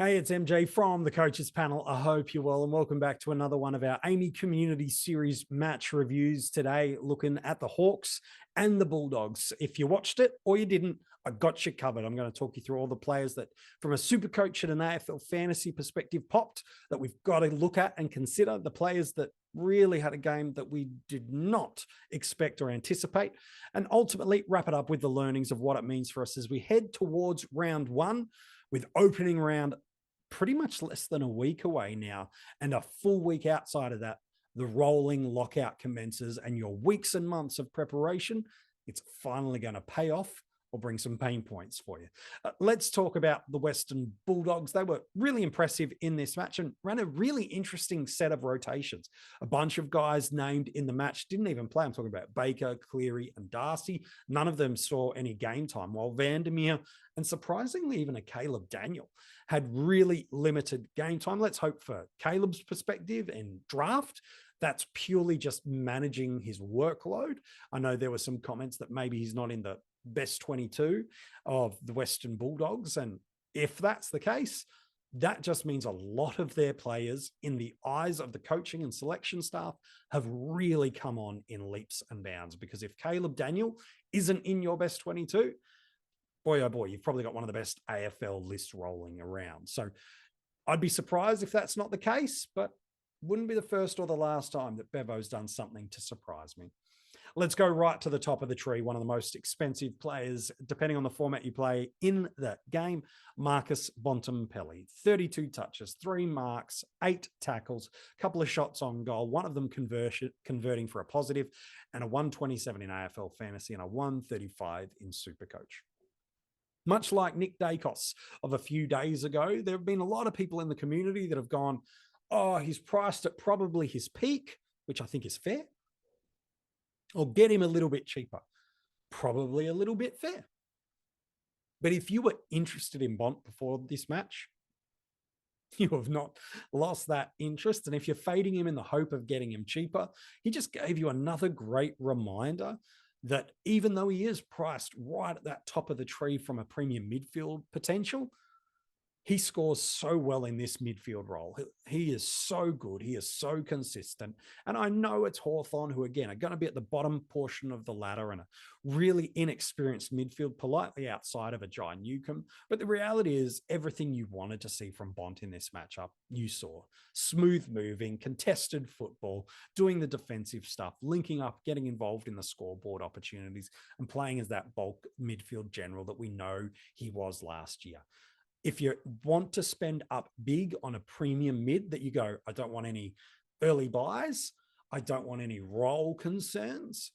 Hey, it's MJ from the Coaches Panel. I hope you're well and welcome back to another one of our Amy Community Series match reviews. Today, looking at the Hawks and the Bulldogs. If you watched it or you didn't, I got you covered. I'm going to talk you through all the players that, from a SuperCoach and an AFL fantasy perspective, popped that we've got to look at and consider. The players that really had a game that we did not expect or anticipate, and ultimately wrap it up with the learnings of what it means for us as we head towards round one, with opening round pretty much less than a week away now, and a full week outside of that, the rolling lockout commences, and your weeks and months of preparation, it's finally going to pay off or bring some pain points for you. Let's talk about the Western Bulldogs. They were really impressive in this match and ran a really interesting set of rotations. A bunch of guys named in the match didn't even play. I'm talking about Baker, Cleary, and Darcy. None of them saw any game time, while Vandermeer and surprisingly even a Caleb Daniel had really limited game time. Let's hope for Caleb's perspective and draft, that's purely just managing his workload. I know there were some comments that maybe he's not in the best 22 of the Western Bulldogs. And if that's the case, that just means a lot of their players, in the eyes of the coaching and selection staff, have really come on in leaps and bounds. Because if Caleb Daniel isn't in your best 22, boy, oh boy, you've probably got one of the best AFL lists rolling around. So I'd be surprised if that's not the case, but wouldn't be the first or the last time that Bevo's done something to surprise me. Let's go right to the top of the tree. One of the most expensive players, depending on the format you play in the game, Marcus Bontempelli. 32 touches, 3 marks, 8 tackles, a couple of shots on goal, one of them converting for a positive, and a 127 in AFL Fantasy and a 135 in SuperCoach. Much like Nick Dacos of a few days ago, there have been a lot of people in the community that have gone, oh, he's priced at probably his peak, which I think is fair. Or get him a little bit cheaper, probably a little bit fair. But if you were interested in Bont before this match, you have not lost that interest. And if you're fading him in the hope of getting him cheaper, he just gave you another great reminder that even though he is priced right at that top of the tree from a premium midfield potential, he scores so well in this midfield role. He is so good. He is so consistent. And I know it's Hawthorn, who, again, are going to be at the bottom portion of the ladder and a really inexperienced midfield, politely outside of a Jai Newcomb. But the reality is everything you wanted to see from Bont in this matchup, you saw. Smooth moving, contested football, doing the defensive stuff, linking up, getting involved in the scoreboard opportunities, and playing as that bulk midfield general that we know he was last year. If you want to spend up big on a premium mid that you go, I don't want any early buys, I don't want any role concerns,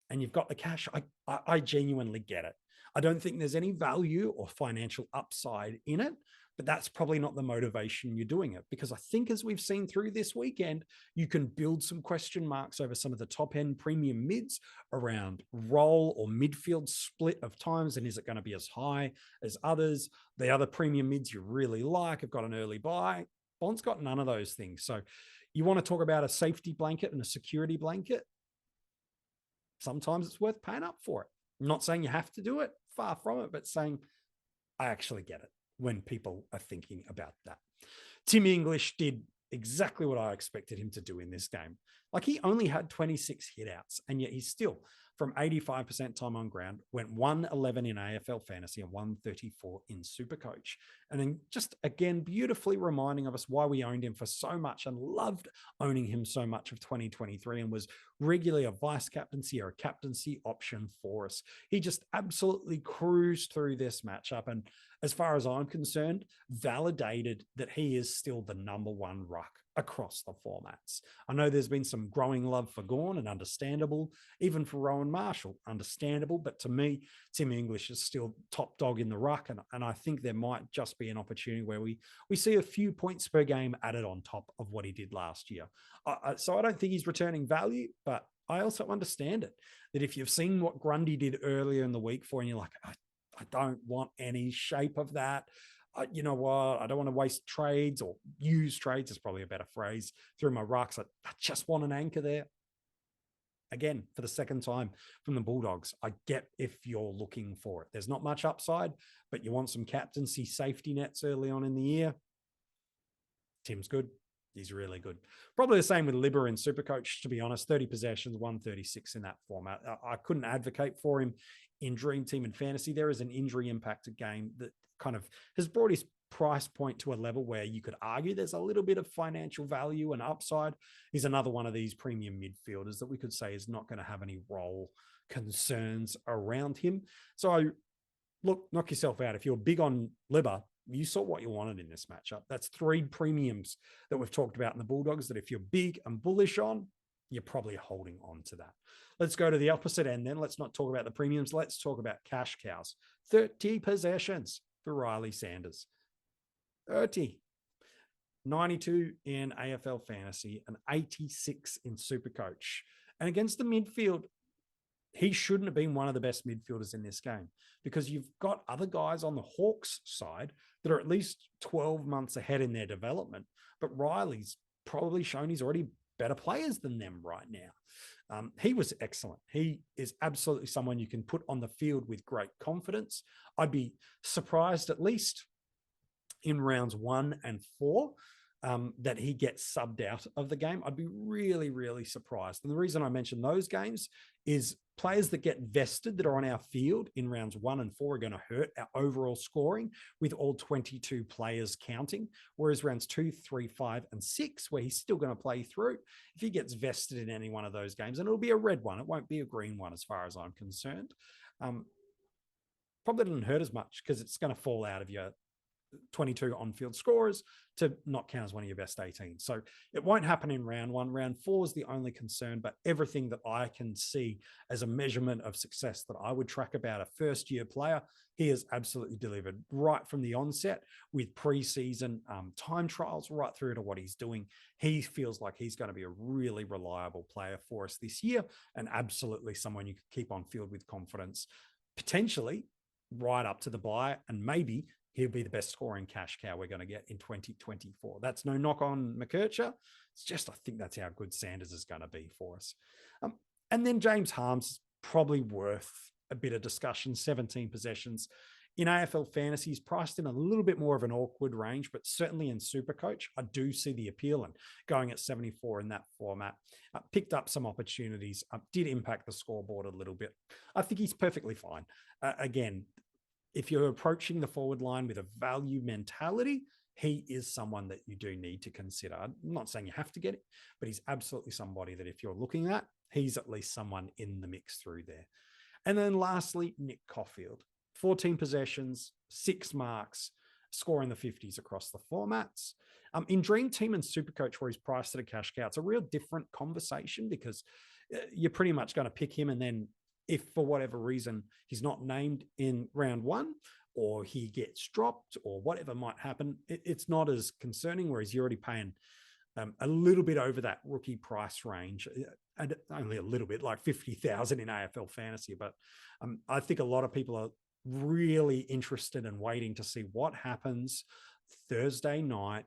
and you've got the cash, I genuinely get it. I don't think there's any value or financial upside in it, but that's probably not the motivation you're doing it, because I think, as we've seen through this weekend, you can build some question marks over some of the top end premium mids around role or midfield split of times. And is it going to be as high as others? The other premium mids you really like have got an early buy. Bond's got none of those things. So you want to talk about a safety blanket and a security blanket? Sometimes it's worth paying up for it. I'm not saying you have to do it, far from it, but saying I actually get it when people are thinking about that. Tim English did exactly what I expected him to do in this game. Like, he only had 26 hitouts, and yet he's still, from 85% time on ground, went 111 in AFL Fantasy and 134 in SuperCoach. And then just, again, beautifully reminding of us why we owned him for so much and loved owning him so much of 2023, and was regularly a vice captaincy or a captaincy option for us. He just absolutely cruised through this matchup, and as far as I'm concerned, validated that he is still the number one ruck across the formats. I know there's been some growing love for Gawn, and understandable, even for Rowan Marshall, understandable, but to me, Tim English is still top dog in the ruck, and I think there might just be an opportunity where we see a few points per game added on top of what he did last year. So I don't think he's returning value, but I also understand it, that if you've seen what Grundy did earlier in the week and you're like, I don't want any shape of that. You know what? I don't want to waste trades, or use trades is probably a better phrase, through my rucks. I just want an anchor there. again, for the second time from the Bulldogs. I get if you're looking for it. There's not much upside, but you want some captaincy safety nets early on in the year. Tim's good. He's really good. Probably the same with Libba in SuperCoach, to be honest. 30 possessions, 136 in that format. I couldn't advocate for him in Dream Team and Fantasy. There is an injury-impacted game that kind of has brought his price point to a level where you could argue there's a little bit of financial value and upside. He's another one of these premium midfielders that we could say is not going to have any role concerns around him. So, look, knock yourself out. If you're big on Libba, you saw what you wanted in this matchup. That's 3 premiums that we've talked about in the Bulldogs that if you're big and bullish on, you're probably holding on to that. Let's go to the opposite end then. Let's not talk about the premiums. Let's talk about cash cows. 30 possessions for Riley Sanders. 30. 92 in AFL Fantasy and 86 in SuperCoach. And against the midfield, he shouldn't have been one of the best midfielders in this game because you've got other guys on the Hawks side that are at least 12 months ahead in their development. But Riley's probably shown he's already better players than them right now. He was excellent. He is absolutely someone you can put on the field with great confidence. I'd be surprised at least in rounds 1 and 4 that he gets subbed out of the game. I'd be really, really surprised. And the reason I mention those games is players that get vested that are on our field in rounds 1 and 4 are going to hurt our overall scoring with all 22 players counting. Whereas rounds 2, 3, 5, and 6, where he's still going to play through, if he gets vested in any one of those games, and it'll be a red one, it won't be a green one as far as I'm concerned, probably doesn't hurt as much because it's going to fall out of your 22 on-field scorers to not count as one of your best 18. So it won't happen in round 1. Round 4 is the only concern, but everything that I can see as a measurement of success that I would track about a first-year player, he has absolutely delivered right from the onset with preseason time trials right through to what he's doing. He feels like he's going to be a really reliable player for us this year and absolutely someone you could keep on field with confidence, potentially right up to the bye, and maybe he'll be the best scoring cash cow we're going to get in 2024. That's no knock on McKercher. It's just, I think that's how good Sanders is going to be for us. And then James Harms is probably worth a bit of discussion. 17 possessions. In AFL Fantasy, he's priced in a little bit more of an awkward range, but certainly in SuperCoach, I do see the appeal, and going at 74 in that format, picked up some opportunities, did impact the scoreboard a little bit. I think he's perfectly fine. Again, if you're approaching the forward line with a value mentality, he is someone that you do need to consider. I'm not saying you have to get it, but he's absolutely somebody that if you're looking at, he's at least someone in the mix through there. And then lastly, Nick Caulfield, 14 possessions, 6 marks, scoring the 50s across the formats. In Dream Team and SuperCoach, where he's priced at a cash cow, it's a real different conversation because you're pretty much going to pick him, and then if for whatever reason he's not named in round 1 or he gets dropped or whatever might happen, it's not as concerning, whereas you're already paying a little bit over that rookie price range, and only a little bit, like 50,000 in AFL Fantasy. But I think a lot of people are really interested and waiting to see what happens Thursday night.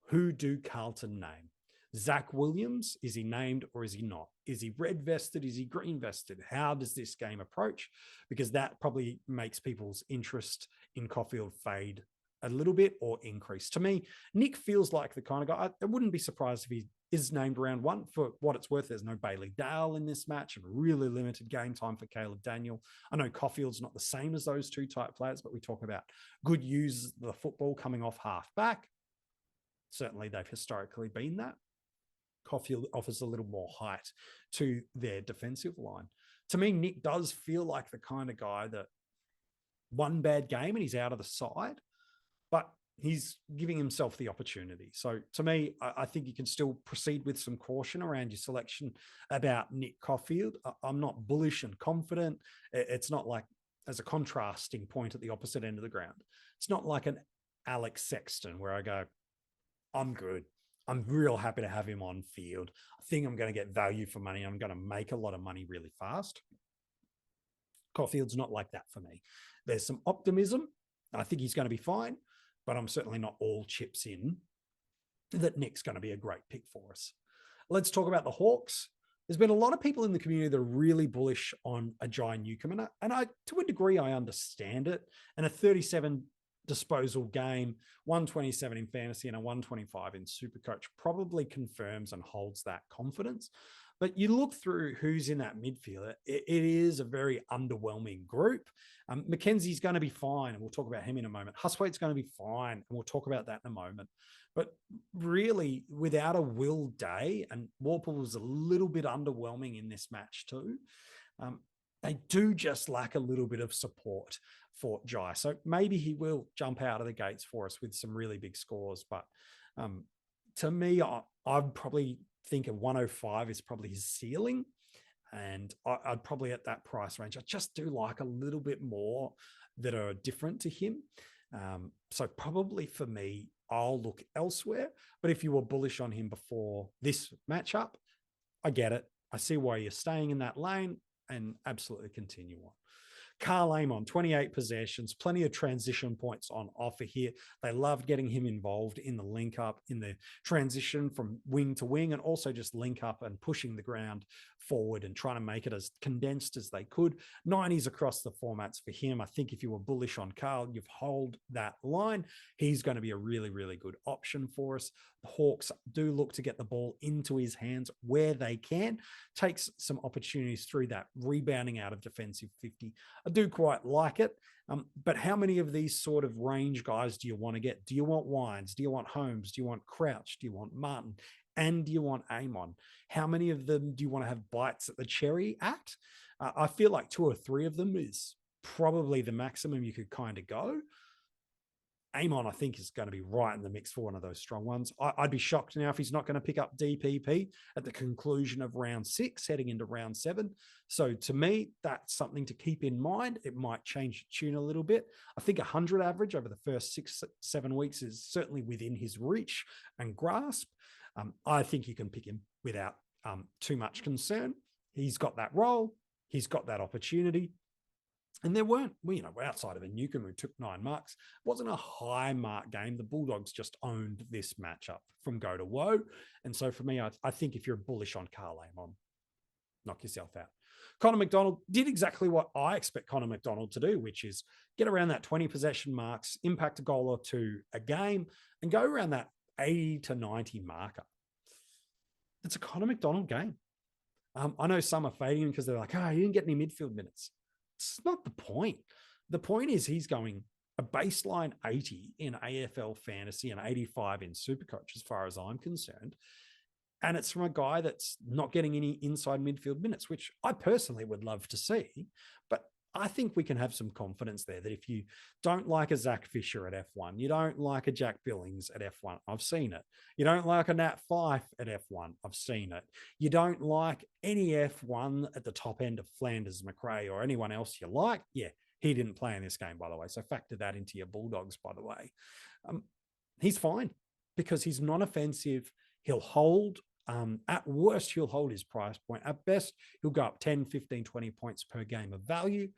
Who do Carlton name? Zach Williams, is he named or is he not? Is he red vested? Is he green vested? How does this game approach? Because that probably makes people's interest in Caulfield fade a little bit or increase. To me, Nick feels like the kind of guy, I wouldn't be surprised if he is named round 1. For what it's worth, there's no Bailey Dale in this match and really limited game time for Caleb Daniel. I know Caulfield's not the same as those two type players, but we talk about good use of the football coming off half back. Certainly they've historically been that. Caulfield offers a little more height to their defensive line. To me, Nick does feel like the kind of guy that one bad game and he's out of the side, but he's giving himself the opportunity. So to me, I think you can still proceed with some caution around your selection about Nick Caulfield. I'm not bullish and confident. It's not like, as a contrasting point at the opposite end of the ground, it's not like an Alex Sexton where I go, I'm good. I'm real happy to have him on field. I think I'm going to get value for money. I'm going to make a lot of money really fast. Caulfield's not like that for me. There's some optimism. I think he's going to be fine, but I'm certainly not all chips in that Nick's going to be a great pick for us. Let's talk about the Hawks. there's been a lot of people in the community that are really bullish on a Jai Newcomb. And I, to a degree, I understand it. And a 37 disposal game, 127 in fantasy and a 125 in SuperCoach probably confirms and holds that confidence. But you look through who's in that midfield, it is a very underwhelming group. Mackenzie's going to be fine, and we'll talk about him in a moment. Hustwaite's going to be fine, and we'll talk about that in a moment. But really, without a Will Day, and Warple was a little bit underwhelming in this match too, they do just lack a little bit of support for Jai. So maybe he will jump out of the gates for us with some really big scores. But to me, I'd probably think a 105 is probably his ceiling. And I'd probably at that price range, I just do like a little bit more that are different to him. So probably for me, I'll look elsewhere. But if you were bullish on him before this matchup, I get it. I see why you're staying in that lane and absolutely continue on. Carl Amon, 28 possessions, plenty of transition points on offer here. They loved getting him involved in the link up, in the transition from wing to wing, and also just link up and pushing the ground forward and trying to make it as condensed as they could. 90s across the formats for him. I think if you were bullish on Carl, you've hold that line. He's going to be a really, really good option for us. The Hawks do look to get the ball into his hands where they can. Takes some opportunities through that rebounding out of defensive 50. I do quite like it. But how many of these sort of range guys do you want to get? Do you want Wines? Do you want Holmes? Do you want Crouch? Do you want Martin? And do you want Amon? How many of them do you want to have bites at the cherry at? I feel like 2 or 3 of them is probably the maximum you could kind of go. Amon, I think, is going to be right in the mix for one of those strong ones. I'd be shocked now if he's not going to pick up DPP at the conclusion of round 6, heading into round 7. So to me, that's something to keep in mind. It might change the tune a little bit. I think 100 average over the first 6-7 weeks is certainly within his reach and grasp. I think you can pick him without too much concern. He's got that role. He's got that opportunity. And there weren't, outside of a Newcomb who took 9 marks, it wasn't a high mark game. The Bulldogs just owned this matchup from go to woe. And so for me, I think if you're bullish on Carl Amon, knock yourself out. Connor McDonald did exactly what I expect Connor McDonald to do, which is get around that 20 possession marks, impact a goal or 2 a game, and go around that 80 to 90 marker. It's a Connor McDonald game. I know some are fading because they're like, he didn't get any midfield minutes. It's not the point. The point is he's going a baseline 80 in AFL Fantasy and 85 in SuperCoach, as far as I'm concerned. And it's from a guy that's not getting any inside midfield minutes, which I personally would love to see. But I think we can have some confidence there that if you don't like a Zach Fisher at F1, you don't like a Jack Billings at F1, I've seen it. You don't like a Nat Fyfe at F1, I've seen it. You don't like any F1 at the top end of Flanders, McRae, or anyone else you like. Yeah, he didn't play in this game, by the way. So factor that into your Bulldogs, by the way. He's fine because he's non-offensive. He'll hold. At worst, he'll hold his price point. At best, he'll go up 10, 15, 20 points per game of value.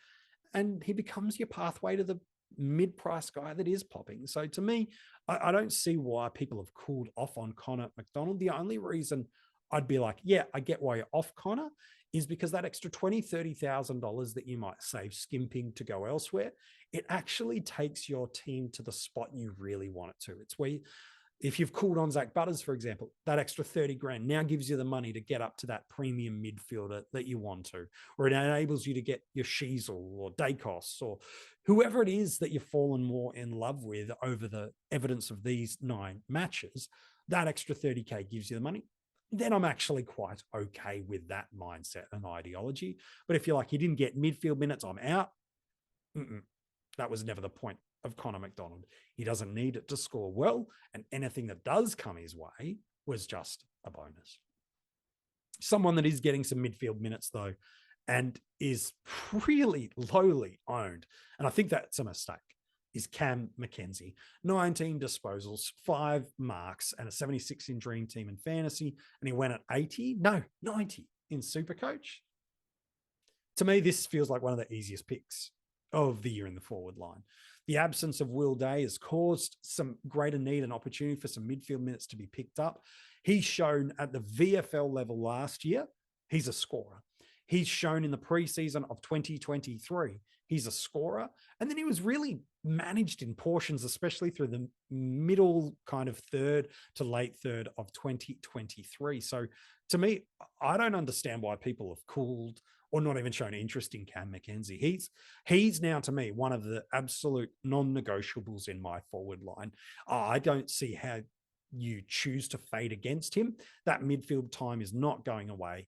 And he becomes your pathway to the mid-price guy that is popping. So to me, I don't see why people have cooled off on Connor McDonald. The only reason I'd be like, yeah, I get why you're off Connor is because that extra $20,000, $30,000 that you might save skimping to go elsewhere, it actually takes your team to the spot you really want it to. It's where if you've called on Zach Butters, for example, that extra 30 grand now gives you the money to get up to that premium midfielder that you want to, or it enables you to get your Sheasel or Dacos or whoever it is that you've fallen more in love with over the evidence of these 9 matches. That extra 30K gives you the money. Then I'm actually quite okay with that mindset and ideology. But if you're like, you didn't get midfield minutes, I'm out. That was never the point of Connor McDonald. He doesn't need it to score well, and anything that does come his way was just a bonus. Someone that is getting some midfield minutes, though, and is really lowly owned, and I think that's a mistake, is Cam Mackenzie. 19 disposals, 5 marks, and a 76 in Dream Team and Fantasy, and he went at 90 in SuperCoach. To me, this feels like one of the easiest picks of the year in the forward line. The absence of Will Day has caused some greater need and opportunity for some midfield minutes to be picked up. He's shown at the VFL level last year he's a scorer. He's shown in the preseason of 2023, he's a scorer. And then he was really managed in portions, especially through the middle kind of third to late third of 2023. So to me, I don't understand why people have cooled or not even shown interest in Cam Mackenzie. He's now, to me, one of the absolute non-negotiables in my forward line. I don't see how you choose to fade against him. That midfield time is not going away.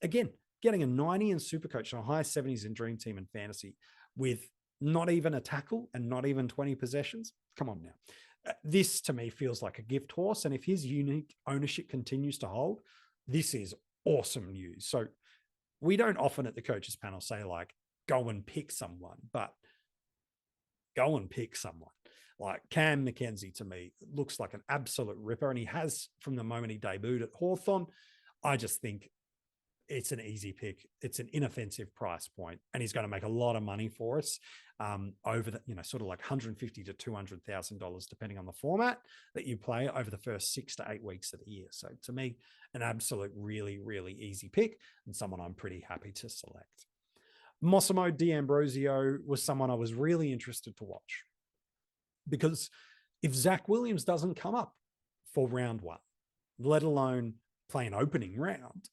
Again, getting a 90 in SuperCoach and a high 70s in Dream Team and Fantasy with not even a tackle and not even 20 possessions. Come on now. This to me feels like a gift horse. And if his unique ownership continues to hold, this is awesome news. So we don't often at the coaches panel say like, go and pick someone, but go and pick someone. Like Cam Mackenzie to me looks like an absolute ripper. And he has from the moment he debuted at Hawthorn. I just think it's an easy pick. It's an inoffensive price point, and he's going to make a lot of money for us over the, sort of like $150,000 to $200,000, depending on the format that you play over the first 6 to 8 weeks of the year. So to me, an absolute really, really easy pick and someone I'm pretty happy to select. Massimo D'Ambrosio was someone I was really interested to watch because if Zach Williams doesn't come up for round one, let alone play an opening round,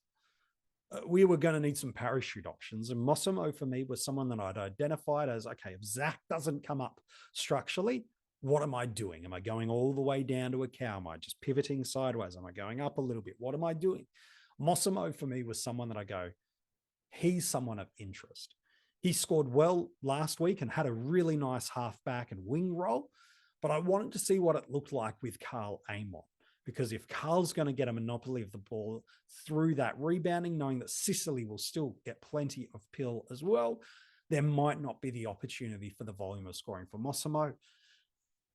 we were going to need some parachute options. And Massimo for me was someone that I'd identified as, okay, if Zach doesn't come up structurally, what am I doing? Am I going all the way down to a cow? Am I just pivoting sideways? Am I going up a little bit? What am I doing? Massimo for me was someone that I go, he's someone of interest. He scored well last week and had a really nice halfback and wing role, but I wanted to see what it looked like with Carl Amon. Because if Carl's going to get a monopoly of the ball through that rebounding, knowing that Sicily will still get plenty of pill as well, there might not be the opportunity for the volume of scoring for Massimo.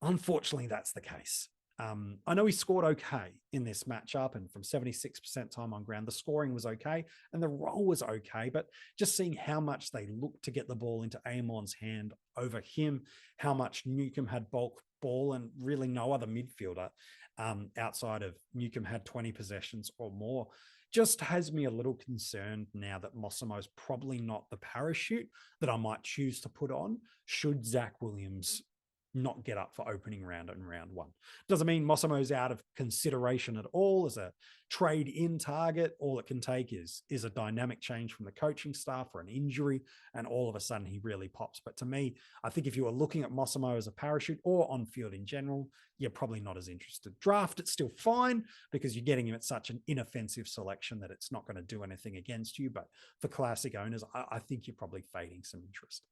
Unfortunately, that's the case. I know he scored okay in this matchup, and from 76% time on ground, the scoring was okay and the role was okay, but just seeing how much they looked to get the ball into Amon's hand over him, how much Newcomb had bulk ball, and really no other midfielder outside of Newcomb had 20 possessions or more, just has me a little concerned now that Massimo's probably not the parachute that I might choose to put on should Zach Williams not get up for opening round and round one. Doesn't mean Massimo's out of consideration at all as a trade-in target. All it can take is a dynamic change from the coaching staff or an injury, and all of a sudden he really pops. But to me, I think if you are looking at Massimo as a parachute or on field in general, you're probably not as interested. Draft, it's still fine because you're getting him at such an inoffensive selection that it's not going to do anything against you. But for classic owners, I think you're probably fading some interest.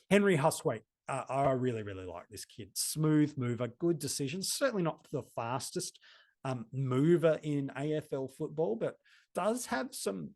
Henry Hustwaite. I really, really like this kid. Smooth mover, good decisions. Certainly not the fastest mover in AFL football, but does have some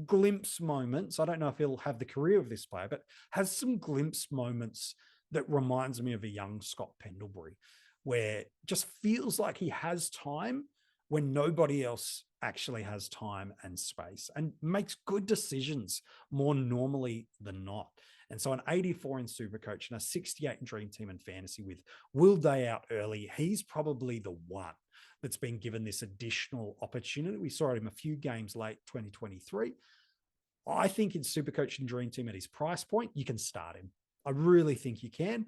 glimpse moments. I don't know if he'll have the career of this player, but has some glimpse moments that reminds me of a young Scott Pendlebury, where just feels like he has time when nobody else actually has time and space, and makes good decisions more normally than not. And so an 84 in SuperCoach and a 68 in Dream Team and Fantasy with Will Day out early, he's probably the one that's been given this additional opportunity. We saw him a few games late 2023. I think in SuperCoach and Dream Team at his price point, you can start him. I really think you can.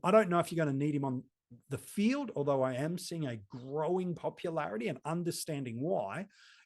I don't know if you're going to need him on the field, although I am seeing a growing popularity and understanding why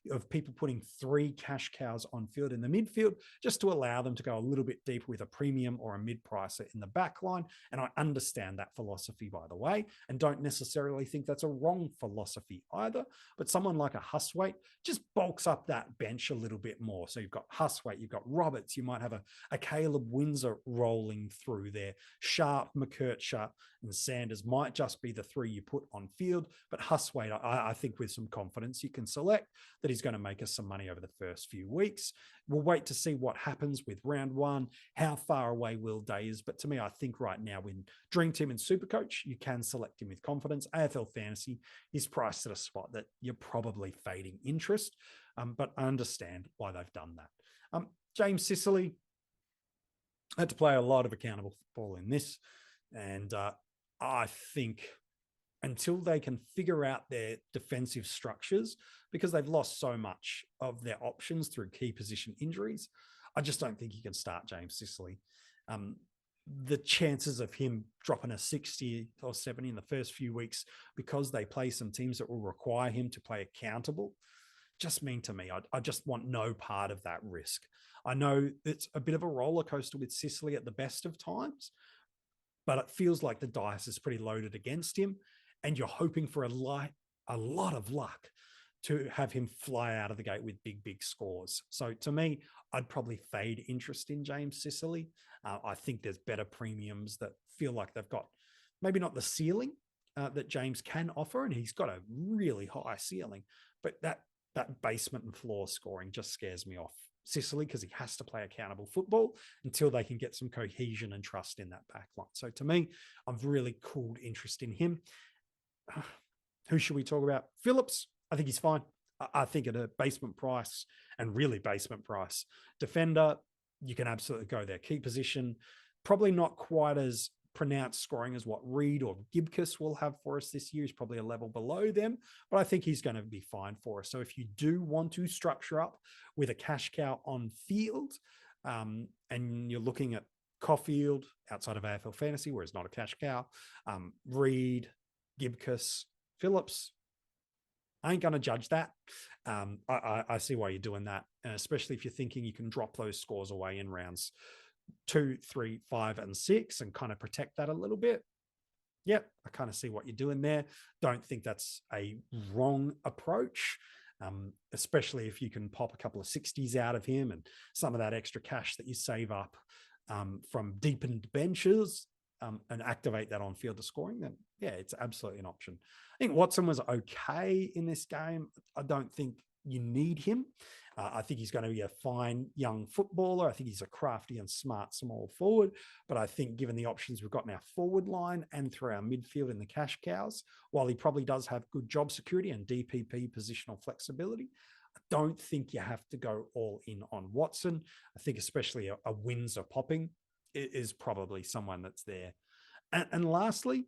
of people putting 3 cash cows on field in the midfield, just to allow them to go a little bit deeper with a premium or a mid-pricer in the back line. And I understand that philosophy, by the way, and don't necessarily think that's a wrong philosophy either. But someone like a Hustwaite just bulks up that bench a little bit more. So you've got Hustwaite, you've got Roberts, you might have a Caleb Windsor rolling through there. Sharp, McKercher, and Sanders might just be the 3 you put on field. But Hustwaite, I think with some confidence, you can select that he's going to make us some money over the first few weeks. We'll wait to see what happens with round one, how far away Will Day is. But to me, I think right now in Dream Team and SuperCoach, you can select him with confidence. AFL Fantasy is priced at a spot that you're probably fading interest, but I understand why they've done that. James Sicily had to play a lot of accountable football in this, and I think until they can figure out their defensive structures, because they've lost so much of their options through key position injuries. I just don't think you can start James Sicily. The chances of him dropping a 60 or 70 in the first few weeks because they play some teams that will require him to play accountable just mean to me, I just want no part of that risk. I know it's a bit of a roller coaster with Sicily at the best of times, but it feels like the dice is pretty loaded against him, and you're hoping for a lot of luck to have him fly out of the gate with big scores. So to me, I'd probably fade interest in James Sicily. I think there's better premiums that feel like they've got maybe not the ceiling that James can offer, and he's got a really high ceiling, but that basement and floor scoring just scares me off Sicily, because he has to play accountable football until they can get some cohesion and trust in that back line. So to me, I've really cooled interest in him. Who should we talk about? Phillips. I think he's fine. I think at a basement price, and really basement price, defender, you can absolutely go there. Key position, probably not quite as pronounced scoring as what Reed or Gibcus will have for us this year. He's probably a level below them, but I think he's going to be fine for us. So if you do want to structure up with a cash cow on field, and you're looking at Caulfield outside of AFL Fantasy, where it's not a cash cow, Reed, Gibcus, Phillips, I ain't going to judge that. I see why you're doing that, and especially if you're thinking you can drop those scores away in rounds 2, 3, 5, and 6 and kind of protect that a little bit. Yep, I kind of see what you're doing there. Don't think that's a wrong approach, especially if you can pop a couple of 60s out of him and some of that extra cash that you save up from deepened benches and activate that on field to scoring, then yeah, it's absolutely an option. I think Watson was okay in this game. I don't think you need him. I think he's going to be a fine young footballer. I think he's a crafty and smart small forward. But I think given the options we've got in our forward line and through our midfield in the cash cows, while he probably does have good job security and DPP positional flexibility, I don't think you have to go all in on Watson. I think especially a Windsor popping is probably someone that's there. And lastly,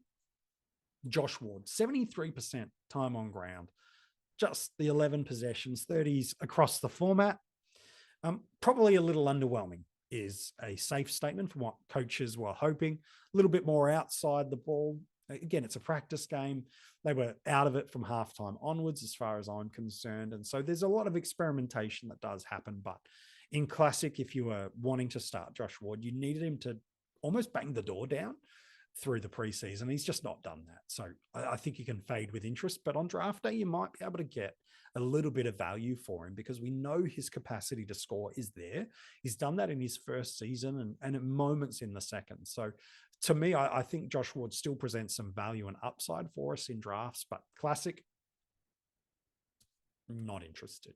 Josh Ward, 73% time on ground. Just the 11 possessions, 30s across the format. Probably a little underwhelming is a safe statement from what coaches were hoping. A little bit more outside the ball. Again, it's a practice game. They were out of it from halftime onwards, as far as I'm concerned. And so there's a lot of experimentation that does happen. But in Classic, if you were wanting to start Josh Ward, you needed him to almost bang the door down through the preseason. He's just not done that. So I think you can fade with interest, but on draft day, you might be able to get a little bit of value for him because we know his capacity to score is there. He's done that in his first season and at moments in the second. So to me, I think Josh Ward still presents some value and upside for us in drafts, but Classic, not interested.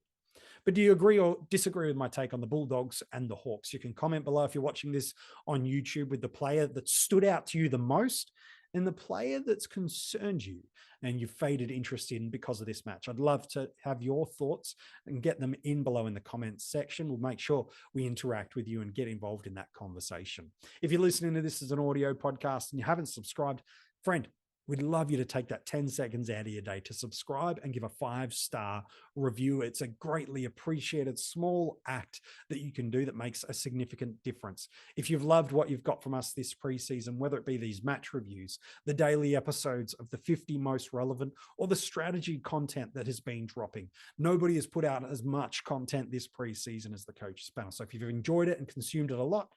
But do you agree or disagree with my take on the Bulldogs and the Hawks? You can comment below if you're watching this on YouTube with the player that stood out to you the most and the player that's concerned you and you've faded interest in because of this match. I'd love to have your thoughts and get them in below in the comments section. We'll make sure we interact with you and get involved in that conversation. If you're listening to this as an audio podcast and you haven't subscribed, friend, we'd love you to take that 10 seconds out of your day to subscribe and give a 5-star review. It's a greatly appreciated small act that you can do that makes a significant difference. If you've loved what you've got from us this preseason, whether it be these match reviews, the daily episodes of the 50 most relevant, or the strategy content that has been dropping, nobody has put out as much content this preseason as the Coaches Panel. So if you've enjoyed it and consumed it a lot,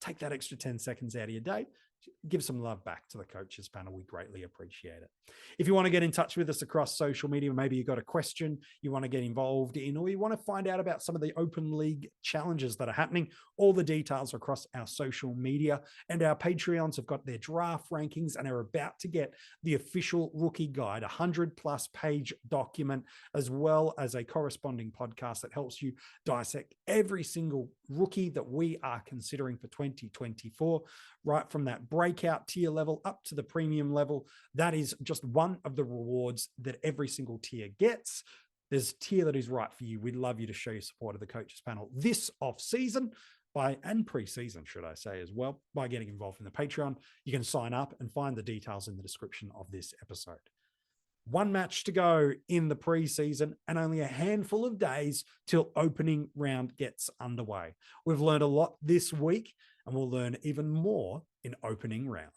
take that extra 10 seconds out of your day. Give some love back to the Coaches Panel. We greatly appreciate it. If you want to get in touch with us across social media, maybe you've got a question you want to get involved in, or you want to find out about some of the open league challenges that are happening, all the details are across our social media, and our Patreons have got their draft rankings and are about to get the official rookie guide, 100+ page document, as well as a corresponding podcast that helps you dissect every single rookie that we are considering for 2024, right from that breakout tier level up to the premium level. That is just one of the rewards that every single tier gets. There's a tier that is right for you. We'd love you to show your support of the Coaches Panel this off season and pre-season, should I say, as well, by getting involved in the Patreon. You can sign up and find the details in the description of this episode. One match to go in the preseason and only a handful of days till opening round gets underway. We've learned a lot this week and we'll learn even more in opening round.